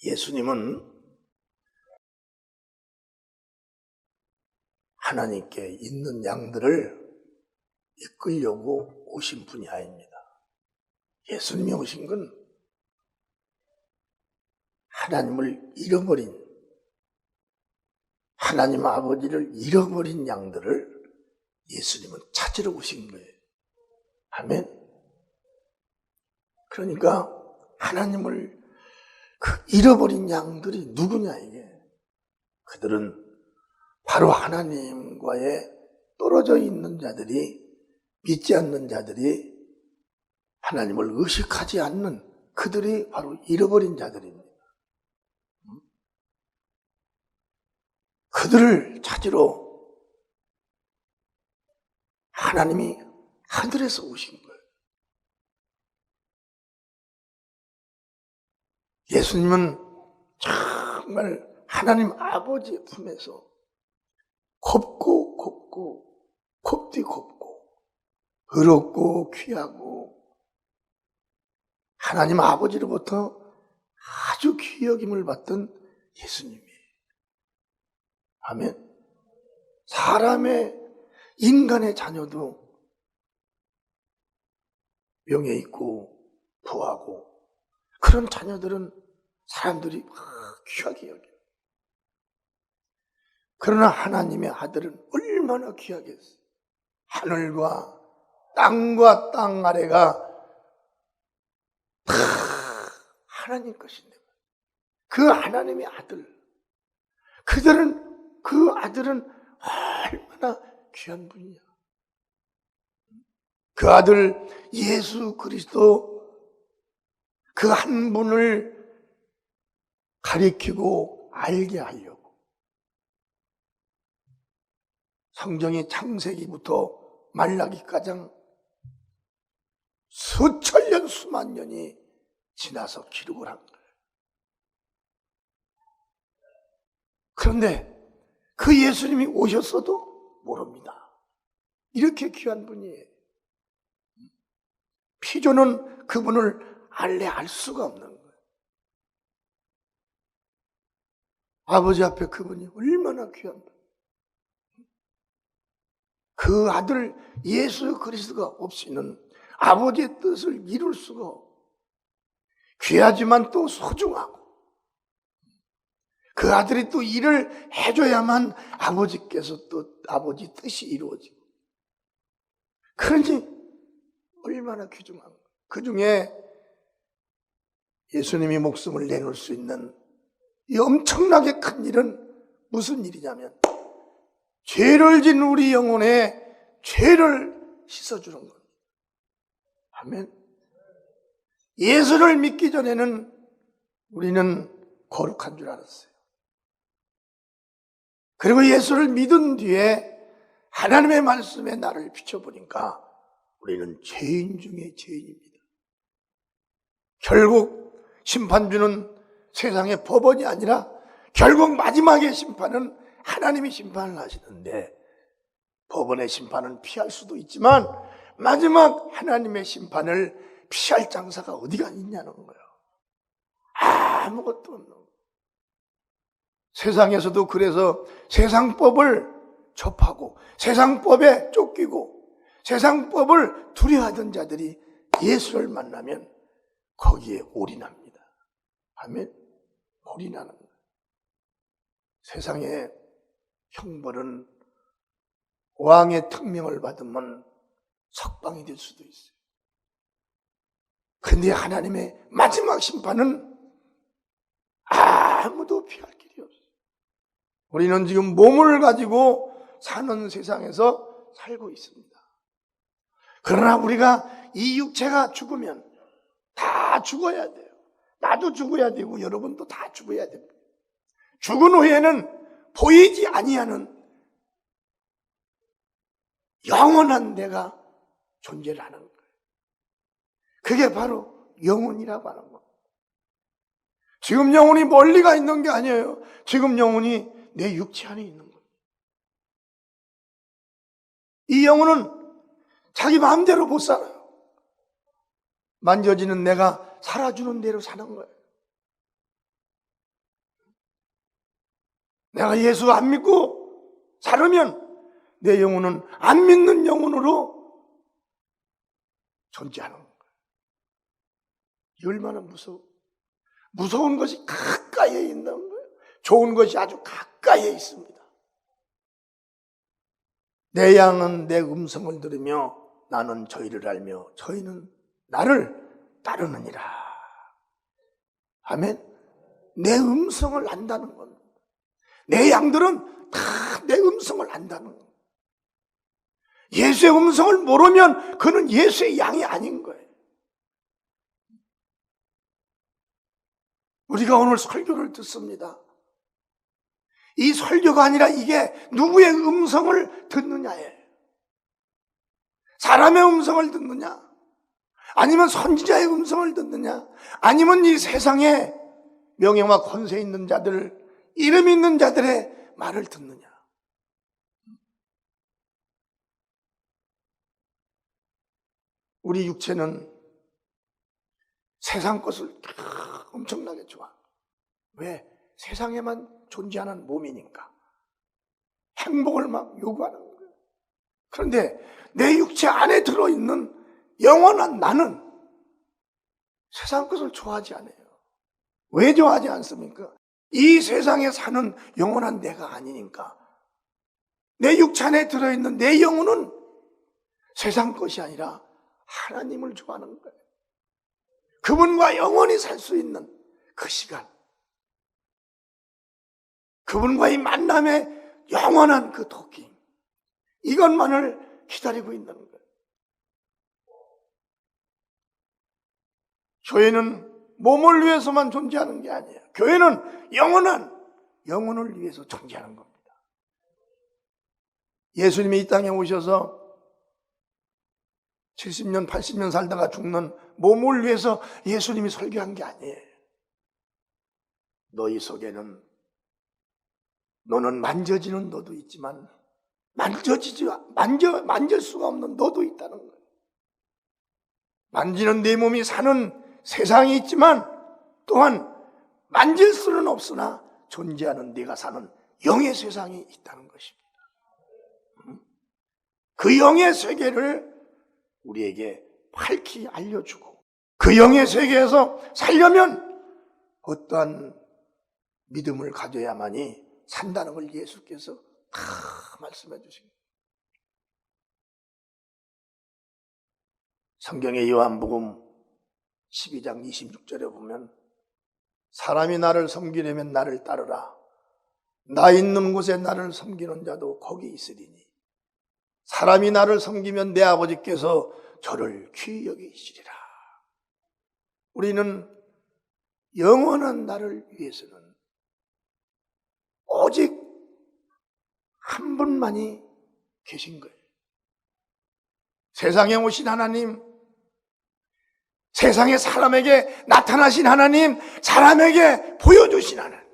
예수님은 하나님께 있는 양들을 이끌려고 오신 분이 아닙니다. 예수님이 오신 건 하나님을 잃어버린, 하나님 아버지를 잃어버린 양들을 예수님은 찾으러 오신 거예요. 아멘. 그러니까 하나님을 잃어버린 양들이 누구냐 이게. 그들은 바로 하나님과의 떨어져 있는 자들이, 믿지 않는 자들이, 하나님을 의식하지 않는 그들이 바로 잃어버린 자들입니다. 그들을 찾으러 하나님이 하늘에서 오신 거예요. 예수님은 정말 하나님 아버지의 품에서 곱디 곱고 의롭고 귀하고 하나님 아버지로부터 아주 귀히 여김을 받던 예수님이에요. 아멘. 사람의, 인간의 자녀도 명예 있고 부하고 그런 자녀들은 사람들이 귀하게 여겨요. 그러나 하나님의 아들은 얼마나 귀하겠어요. 하늘과 땅과 땅 아래가 다 하나님 것인데 그 하나님의 아들, 그 아들은 얼마나 귀한 분이야. 그 아들 예수 그리스도 그 한 분을 가리키고 알게 하려고 성경이 창세기부터 말라기까지 수천 년 수만 년이 지나서 기록을 한 거예요. 그런데 그 예수님이 오셨어도 모릅니다. 이렇게 귀한 분이에요. 피조는 그분을 알 수가 없는 거예요. 아버지 앞에 그분이 얼마나 귀한 분. 그 아들 예수 그리스도가 없이는 아버지의 뜻을 이룰 수가 없고 귀하지만 또 소중하고 그 아들이 또 일을 해줘야만 아버지께서 또 아버지 뜻이 이루어지고 그러니 얼마나 귀중한 거예요. 그 중에 예수님이 목숨을 내놓을 수 있는 이 엄청나게 큰 일은 무슨 일이냐면 죄를 진 우리 영혼에 죄를 씻어주는 겁니다. 아멘. 예수를 믿기 전에는 우리는 거룩한 줄 알았어요. 그리고 예수를 믿은 뒤에 하나님의 말씀에 나를 비춰보니까 우리는 죄인 중에 죄인입니다. 결국 심판주는 세상의 법원이 아니라 결국 마지막의 심판은 하나님이 심판을 하시는데 법원의 심판은 피할 수도 있지만 마지막 하나님의 심판을 피할 장사가 어디가 있냐는 거예요. 아무것도 없는 거예요. 세상에서도 그래서 세상법을 접하고 세상법에 쫓기고 세상법을 두려워하던 자들이 예수를 만나면 거기에 올인합니다. 아멘. 올인하는 거예요. 세상의 형벌은 왕의 특명을 받으면 석방이 될 수도 있어요. 그런데 하나님의 마지막 심판은 아무도 피할 길이 없어요. 우리는 지금 몸을 가지고 사는 세상에서 살고 있습니다. 그러나 우리가 이 육체가 죽으면 다 죽어야 돼요. 나도 죽어야 되고 여러분도 다 죽어야 됩니다. 죽은 후에는 보이지 아니하는 영원한 내가 존재를 하는 거예요. 그게 바로 영혼이라고 하는 겁니다. 지금 영혼이 멀리 가 있는 게 아니에요. 지금 영혼이 내 육체 안에 있는 거예요. 이 영혼은 자기 마음대로 못 살아요. 만져지는 내가 살아주는 대로 사는 거예요. 내가 예수 안 믿고 살으면 내 영혼은 안 믿는 영혼으로 존재하는 거예요. 이 얼마나 무서운 것이 가까이에 있는 거예요. 좋은 것이 아주 가까이에 있습니다. 내 양은 내 음성을 들으며 나는 저희를 알며 저희는 나를 따르느니라. 아멘. 내 음성을 안다는 겁니다. 내 양들은 다 내 음성을 안다는 겁니다. 예수의 음성을 모르면 그는 예수의 양이 아닌 거예요. 우리가 오늘 설교를 듣습니다. 이 설교가 아니라 이게 누구의 음성을 듣느냐예요. 사람의 음성을 듣느냐, 아니면 선지자의 음성을 듣느냐, 아니면 이 세상에 명예와 권세 있는 자들, 이름 있는 자들의 말을 듣느냐. 우리 육체는 세상 것을 엄청나게 좋아. 왜? 세상에만 존재하는 몸이니까. 행복을 막 요구하는 거예요. 그런데 내 육체 안에 들어있는 영원한 나는 세상 것을 좋아하지 않아요. 왜 좋아하지 않습니까? 이 세상에 사는 영원한 내가 아니니까. 내 육체 안에 들어있는 내 영혼은 세상 것이 아니라 하나님을 좋아하는 거예요. 그분과 영원히 살 수 있는 그 시간, 그분과의 만남의 영원한 그 토끼, 이것만을 기다리고 있는 거예요. 교회는 몸을 위해서만 존재하는 게 아니에요. 교회는 영원한 영혼을 위해서 존재하는 겁니다. 예수님이 이 땅에 오셔서 70년, 80년 살다가 죽는 몸을 위해서 예수님이 설교한 게 아니에요. 너희 속에는 너는 만져지는 너도 있지만 만질 수가 없는 너도 있다는 거예요. 만지는 내 몸이 사는 세상이 있지만 또한 만질 수는 없으나 존재하는 네가 사는 영의 세상이 있다는 것입니다. 그 영의 세계를 우리에게 밝히 알려주고 그 영의 세계에서 살려면 어떠한 믿음을 가져야만이 산다는 걸 예수께서 다 말씀해 주십니다. 성경의 요한복음 12장 26절에 보면 사람이 나를 섬기려면 나를 따르라. 나 있는 곳에 나를 섬기는 자도 거기 있으리니 사람이 나를 섬기면 내 아버지께서 저를 귀히 여기시리라. 우리는 영원한 나를 위해서는 오직 한 분만이 계신 거예요. 세상에 오신 하나님, 세상에 사람에게 나타나신 하나님, 사람에게 보여주신 하나님.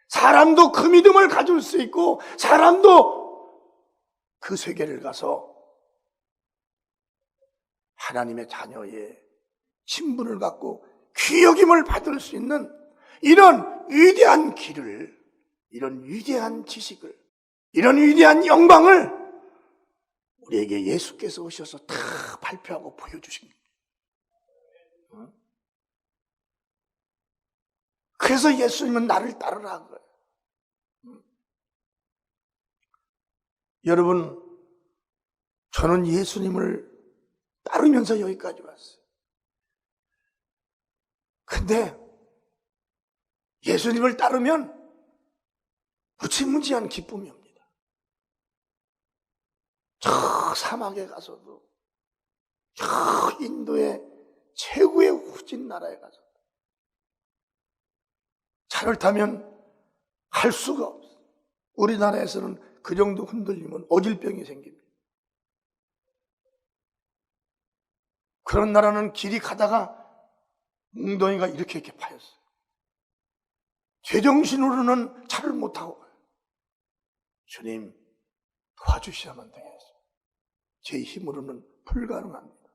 사람도 그 믿음을 가질 수 있고 사람도 그 세계를 가서 하나님의 자녀의 신분을 갖고 귀여김을 받을 수 있는 이런 위대한 길을, 이런 위대한 지식을, 이런 위대한 영광을 우리에게 예수께서 오셔서 다 발표하고 보여주신 거예요. 그래서 예수님은 나를 따르라 한 거예요. 여러분, 저는 예수님을 따르면서 여기까지 왔어요. 근데 예수님을 따르면 무지무지한 기쁨이 옵니다. 저 사막에 가서도, 저 인도의 최고의 후진 나라에 가서 차를 타면 갈 수가 없어요. 우리나라에서는 그 정도 흔들리면 어질병이 생깁니다. 그런 나라는 길이 가다가 웅덩이가 이렇게 파였어요. 제정신으로는 차를 못하고 가요. 주님 도와주셔야만 되겠어요. 제 힘으로는 불가능합니다.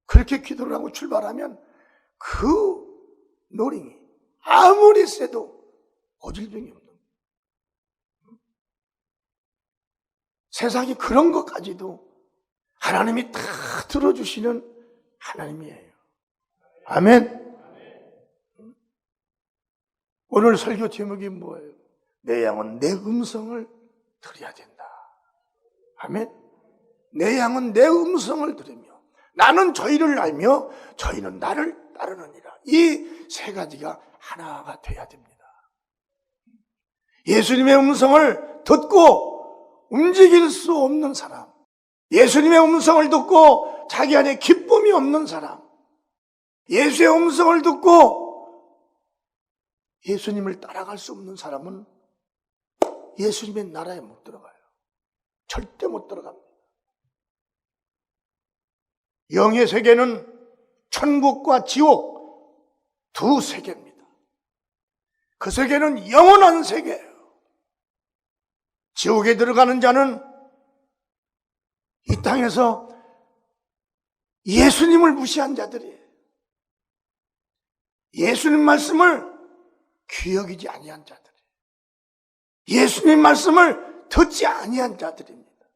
그렇게 기도를 하고 출발하면 그 노링이 아무리 세도 어질병이 없는 거예요. 세상이 그런 것까지도 하나님이 다 들어주시는 하나님이에요. 아멘. 오늘 설교 제목이 뭐예요? 내 양은 내 음성을 들어야 된다. 아멘. 내 양은 내 음성을 들으며 나는 저희를 알며 저희는 나를 따르느니라. 이 세 가지가 하나가 돼야 됩니다. 예수님의 음성을 듣고 움직일 수 없는 사람, 예수님의 음성을 듣고 자기 안에 기쁨이 없는 사람, 예수의 음성을 듣고 예수님을 따라갈 수 없는 사람은 예수님의 나라에 못 들어가요. 절대 못 들어갑니다. 영의 세계는 천국과 지옥 두 세계입니다. 그 세계는 영원한 세계예요. 지옥에 들어가는 자는 이 땅에서 예수님을 무시한 자들이에요. 예수님 말씀을 귀 여기지 아니한 자들이에요. 예수님 말씀을 듣지 아니한 자들입니다.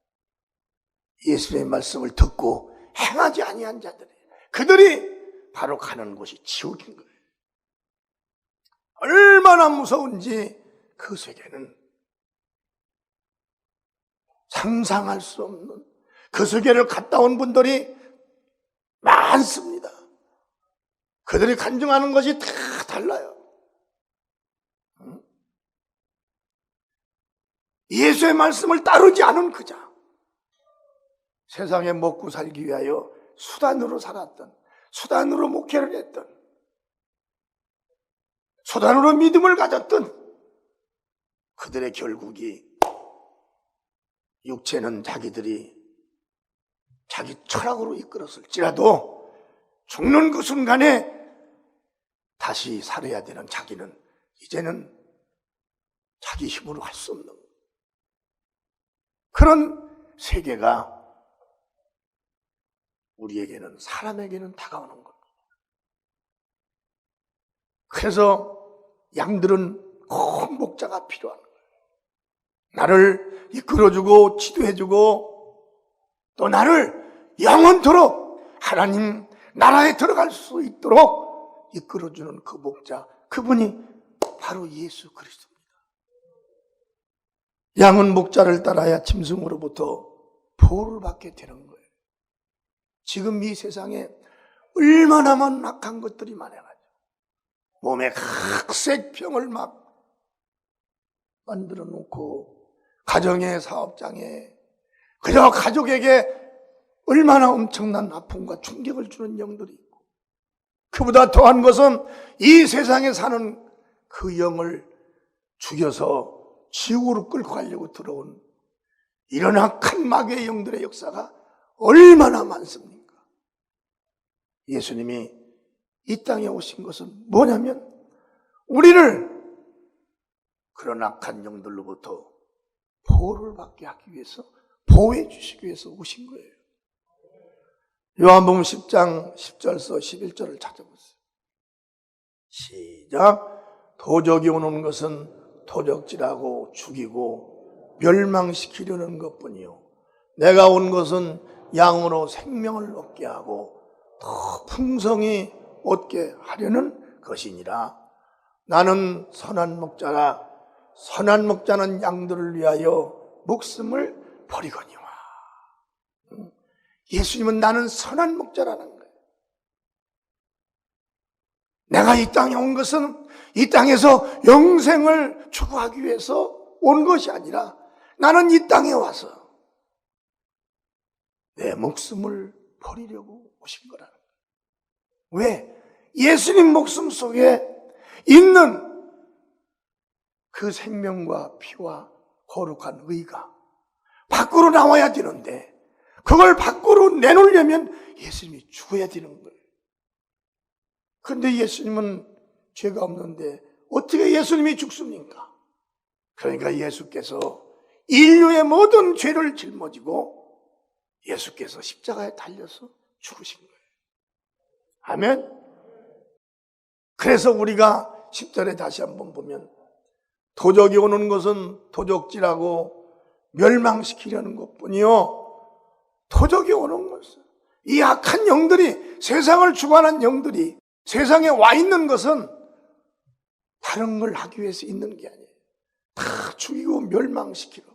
예수님의 말씀을 듣고 행하지 아니한 자들이에요. 그들이 바로 가는 곳이 지옥인 거예요. 얼마나 무서운지 그 세계는 상상할 수 없는, 그 세계를 갔다 온 분들이 많습니다. 그들이 간증하는 것이 다 달라요. 예수의 말씀을 따르지 않은 그 자, 세상에 먹고 살기 위하여 수단으로 살았던, 수단으로 목회를 했던, 수단으로 믿음을 가졌던 그들의 결국이, 육체는 자기들이 자기 철학으로 이끌었을지라도 죽는 그 순간에 다시 살아야 되는 자기는 이제는 자기 힘으로 할 수 없는 그런 세계가 우리에게는, 사람에게는 다가오는 겁니다. 그래서 양들은 꼭 목자가 필요한 거예요. 나를 이끌어주고 지도해주고 또 나를 영원토록 하나님 나라에 들어갈 수 있도록 이끌어주는 그 목자, 그분이 바로 예수 그리스도입니다. 양은 목자를 따라야 짐승으로부터 보호를 받게 되는 거예요. 지금 이 세상에 얼마나 많은 악한 것들이 많아가지고 몸에 각색병을 막 만들어 놓고 가정의 사업장에 그저 가족에게 얼마나 엄청난 아픔과 충격을 주는 영들이 있고, 그보다 더한 것은 이 세상에 사는 그 영을 죽여서 지옥으로 끌고 가려고 들어온 이런 악한 마귀의 영들의 역사가 얼마나 많습니까? 예수님이 이 땅에 오신 것은 뭐냐면 우리를 그런 악한 영들로부터 보호를 받게 하기 위해서, 보호해 주시기 위해서 오신 거예요. 요한복음 10장 10절서 11절을 찾아보세요. 시작. 도적이 오는 것은 도적질하고 죽이고 멸망시키려는 것뿐이요 내가 온 것은 양으로 생명을 얻게 하고 더 풍성히 얻게 하려는 것이니라. 나는 선한 목자라. 선한 목자는 양들을 위하여 목숨을 버리거니와. 예수님은 나는 선한 목자라는 거예요. 내가 이 땅에 온 것은 이 땅에서 영생을 추구하기 위해서 온 것이 아니라 나는 이 땅에 와서 내 목숨을 버리려고 오신 거라는 거예요. 왜? 예수님 목숨 속에 있는 그 생명과 피와 거룩한 의가 밖으로 나와야 되는데 그걸 밖으로 내놓으려면 예수님이 죽어야 되는 거예요. 근데 예수님은 죄가 없는데 어떻게 예수님이 죽습니까? 그러니까 예수께서 인류의 모든 죄를 짊어지고 예수께서 십자가에 달려서 죽으신 거예요. 아멘. 그래서 우리가 10절에 다시 한번 보면 도적이 오는 것은 도적질하고 멸망시키려는 것뿐이요, 도적이 오는 것은, 이 악한 영들이, 세상을 주관한 영들이 세상에 와 있는 것은 다른 걸 하기 위해서 있는 게 아니에요. 다 죽이고 멸망시키러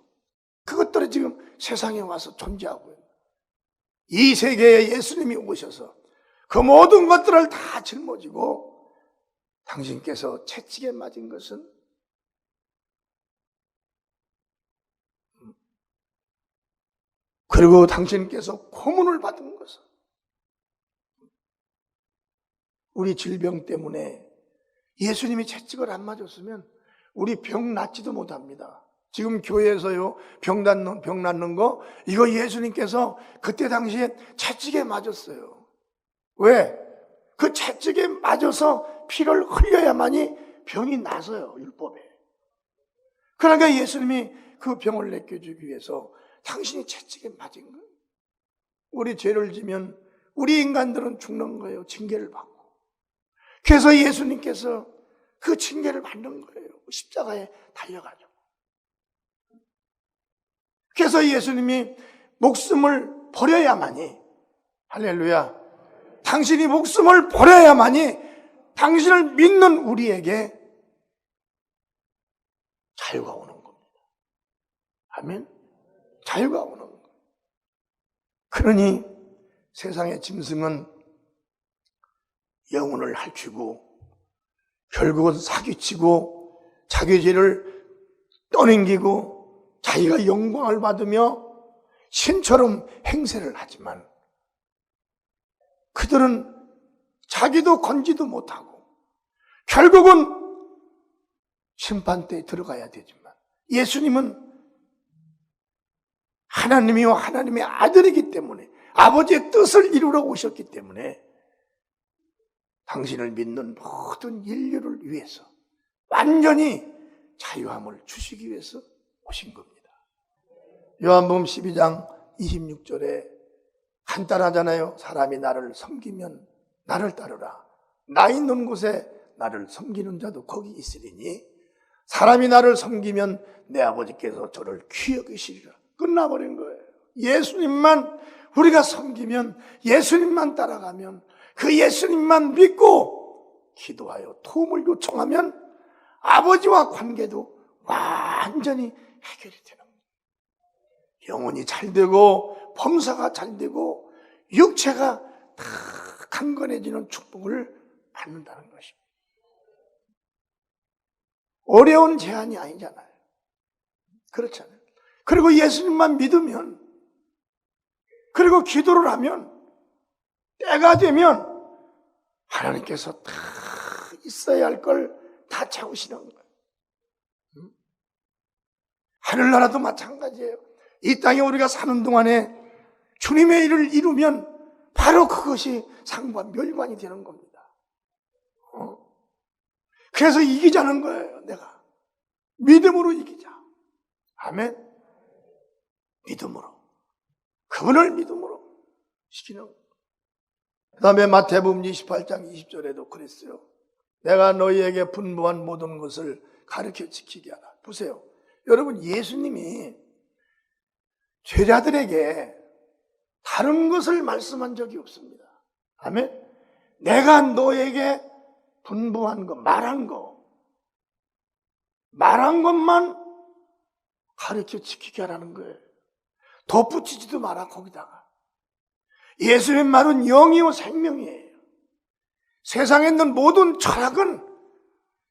그것들이 지금 세상에 와서 존재하고 있는, 이 세계에 예수님이 오셔서 그 모든 것들을 다 짊어지고 당신께서 채찍에 맞은 것은, 그리고 당신께서 고문을 받은 것은, 우리 질병 때문에 예수님이 채찍을 안 맞았으면 우리 병 낫지도 못합니다. 지금 교회에서요, 병 낫는 거, 이거 예수님께서 그때 당시에 채찍에 맞았어요. 왜? 그 채찍에 맞아서 피를 흘려야만이 병이 나서요, 율법에. 그러니까 예수님이 그 병을 내켜주기 위해서 당신이 채찍에 맞은 거예요. 우리 죄를 지면 우리 인간들은 죽는 거예요, 징계를 받고. 그래서 예수님께서 그 징계를 받는 거예요, 십자가에 달려가지고. 그래서 예수님이 목숨을 버려야만이, 할렐루야, 당신이 목숨을 버려야만이 당신을 믿는 우리에게 자유가 오는 겁니다. 아멘. 자유가 오는 겁니다. 그러니 세상의 짐승은 영혼을 핥히고 결국은 사기치고 자기 죄를 떠넘기고 자기가 영광을 받으며 신처럼 행세를 하지만 그들은 자기도 건지도 못하고 결국은 심판대에 들어가야 되지만, 예수님은 하나님이요 하나님의 아들이기 때문에, 아버지의 뜻을 이루러 오셨기 때문에 당신을 믿는 모든 인류를 위해서 완전히 자유함을 주시기 위해서 오신 겁니다. 요한복음 12장 26절에 간단하잖아요. 사람이 나를 섬기면 나를 따르라. 나 있는 곳에 나를 섬기는 자도 거기 있으리니 사람이 나를 섬기면 내 아버지께서 저를 귀히 여기시리라. 끝나버린 거예요. 예수님만 우리가 섬기면, 예수님만 따라가면, 그 예수님만 믿고 기도하여 도움을 요청하면 아버지와 관계도 완전히 해결이 되는 거예요. 영혼이 잘 되고 범사가 잘 되고 육체가 다 강건해지는 축복을 받는다는 것입니다. 어려운 제한이 아니잖아요. 그렇잖아요. 그리고 예수님만 믿으면, 그리고 기도를 하면, 때가 되면 하나님께서 다 있어야 할 걸 다 채우시는 거예요. 하늘나라도 마찬가지예요. 이 땅에 우리가 사는 동안에 주님의 일을 이루면 바로 그것이 상과 멸관이 되는 겁니다. 그래서 이기자는 거예요. 내가 믿음으로 이기자. 아멘. 믿음으로, 그분을 믿음으로 시키는 거예요. 그 다음에 마태복음 28장 20절에도 그랬어요. 내가 너희에게 분부한 모든 것을 가르쳐 지키게 하라. 보세요, 여러분, 예수님이 제자들에게 다른 것을 말씀한 적이 없습니다. 아멘. 내가 너에게 분부한 거, 말한 것만 가르쳐 지키게 하라는 거예요. 덧붙이지도 마라, 거기다가. 예수님 말은 영이요 생명이에요. 세상에 있는 모든 철학은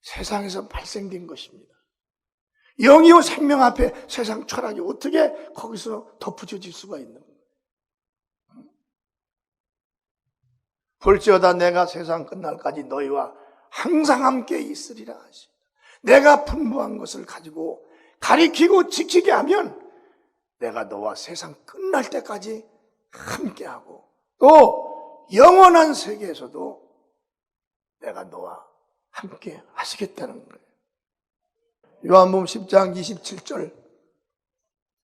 세상에서 발생된 것입니다. 영이요 생명 앞에 세상 철학이 어떻게 거기서 덧붙여질 수가 있는 거예요? 볼지어다 내가 세상 끝날까지 너희와 항상 함께 있으리라 하십니다. 내가 분부한 것을 가지고 가리키고 지키게 하면 내가 너와 세상 끝날 때까지 함께하고 또 영원한 세계에서도 내가 너와 함께 하시겠다는 거예요. 요한복음 10장 27절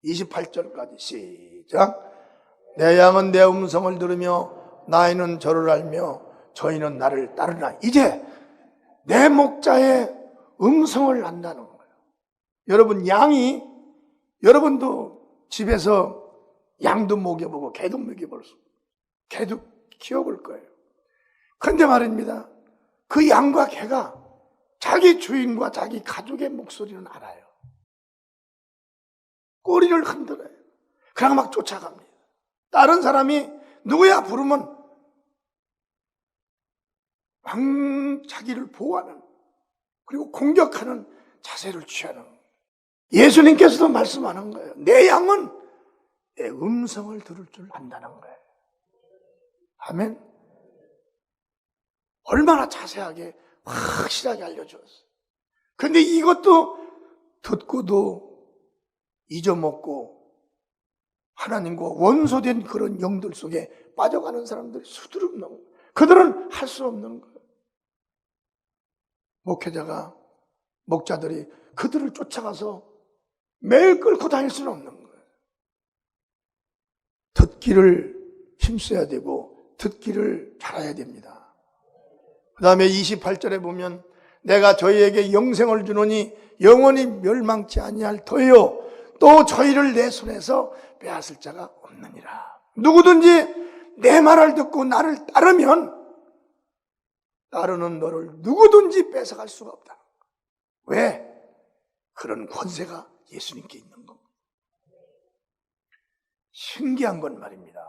28절까지 시작. 내 양은 내 음성을 들으며 나이는 저를 알며 저희는 나를 따르나. 이제 내 목자의 음성을 안다는 거예요. 여러분, 양이, 여러분도 집에서 양도 먹여보고 개도 먹여볼 수, 개도 키워볼 거예요. 그런데 말입니다, 그 양과 개가 자기 주인과 자기 가족의 목소리는 알아요. 꼬리를 흔들어요. 그냥 막 쫓아갑니다. 다른 사람이 누구야 부르면 막 자기를 보호하는, 그리고 공격하는 자세를 취하는 거예요. 예수님께서도 말씀하는 거예요. 내 양은 내 음성을 들을 줄 안다는 거예요. 아멘. 얼마나 자세하게 확실하게 알려주었어요. 그런데 이것도 듣고도 잊어먹고 하나님과 원소된 그런 영들 속에 빠져가는 사람들이 수두룩 넘어. 그들은 할 수 없는 거예요. 목회자가, 목자들이 그들을 쫓아가서 매일 끌고 다닐 수는 없는 거예요. 듣기를 힘써야 되고 듣기를 잘해야 됩니다. 그 다음에 28절에 보면 내가 저희에게 영생을 주노니 영원히 멸망치 아니할 터요 또 저희를 내 손에서 빼앗을 자가 없느니라. 누구든지 내 말을 듣고 나를 따르면 따르는 너를 누구든지 뺏어갈 수가 없다. 왜? 그런 권세가 예수님께 있는 겁니다. 신기한 건 말입니다.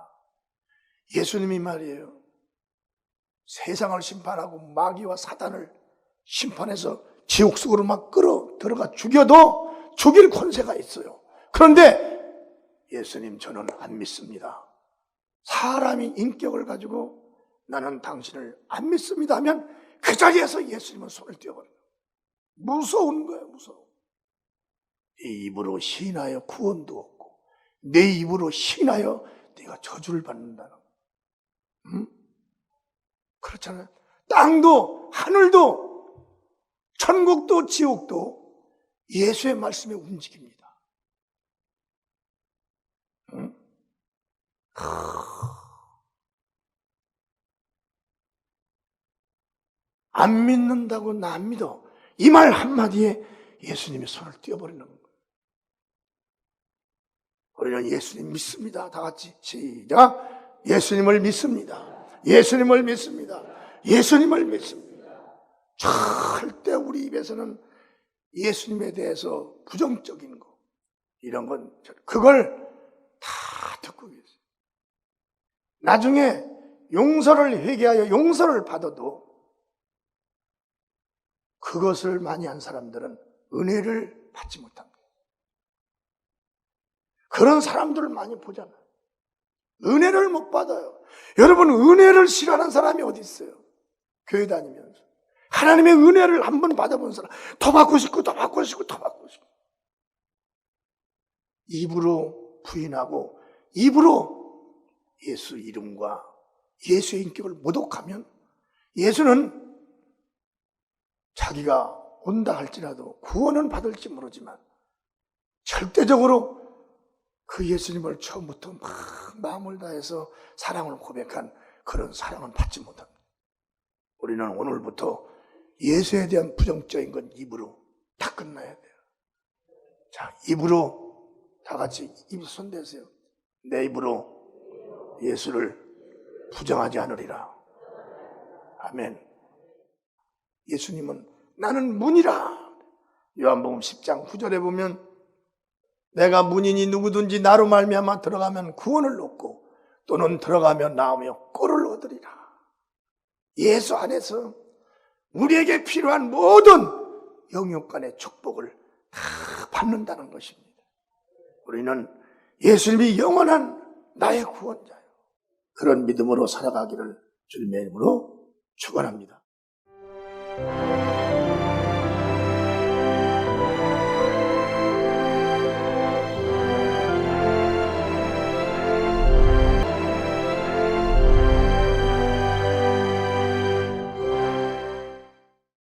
예수님이 말이에요, 세상을 심판하고 마귀와 사단을 심판해서 지옥 속으로 막 끌어 들어가 죽여도 죽일 권세가 있어요. 그런데 예수님, 저는 안 믿습니다. 사람이 인격을 가지고 나는 당신을 안 믿습니다 하면 그 자리에서 예수님은 손을 떼어버려요. 무서운 거예요. 무서워. 네 입으로 시인하여 구원도 얻고 내 입으로 시인하여 네가 저주를 받는다는 거예요. 그렇잖아요. 땅도 하늘도 천국도 지옥도 예수의 말씀에 움직입니다. 안 믿는다고 나 안 믿어. 이 말 한마디에 예수님이 손을 떼어버리는 거예요. 우리는 예수님 믿습니다. 다 같이 시작. 예수님을 믿습니다. 예수님을 믿습니다. 예수님을 믿습니다. 절대 우리 입에서는 예수님에 대해서 부정적인 거, 이런 건 그걸 다 듣고 계세요. 나중에 용서를 회개하여 용서를 받아도 그것을 많이 한 사람들은 은혜를 받지 못합니다. 그런 사람들을 많이 보잖아요. 은혜를 못 받아요. 여러분, 은혜를 싫어하는 사람이 어디 있어요? 교회 다니면서 하나님의 은혜를 한번 받아본 사람, 더 받고 싶고 더 받고 싶고 더 받고 싶고, 입으로 부인하고 입으로 예수 이름과 예수의 인격을 모독하면 예수는 자기가 온다 할지라도 구원은 받을지 모르지만 절대적으로 그 예수님을 처음부터 막 마음을 다해서 사랑을 고백한 그런 사랑은 받지 못합니다. 우리는 오늘부터 예수에 대한 부정적인 건 입으로 다 끝나야 돼요. 자, 입으로 다 같이 입 손대세요. 내 입으로 예수를 부정하지 않으리라. 아멘. 예수님은 나는 문이라. 요한복음 10장 9절에 보면 내가 문이니 누구든지 나로 말미암아 들어가면 구원을 얻고 또는 들어가며 나오며 꼴을 얻으리라. 예수 안에서 우리에게 필요한 모든 영육간의 축복을 다 받는다는 것입니다. 우리는 예수님이 영원한 나의 구원자예요. 그런 믿음으로 살아가기를 주님의 이름으로 축원합니다.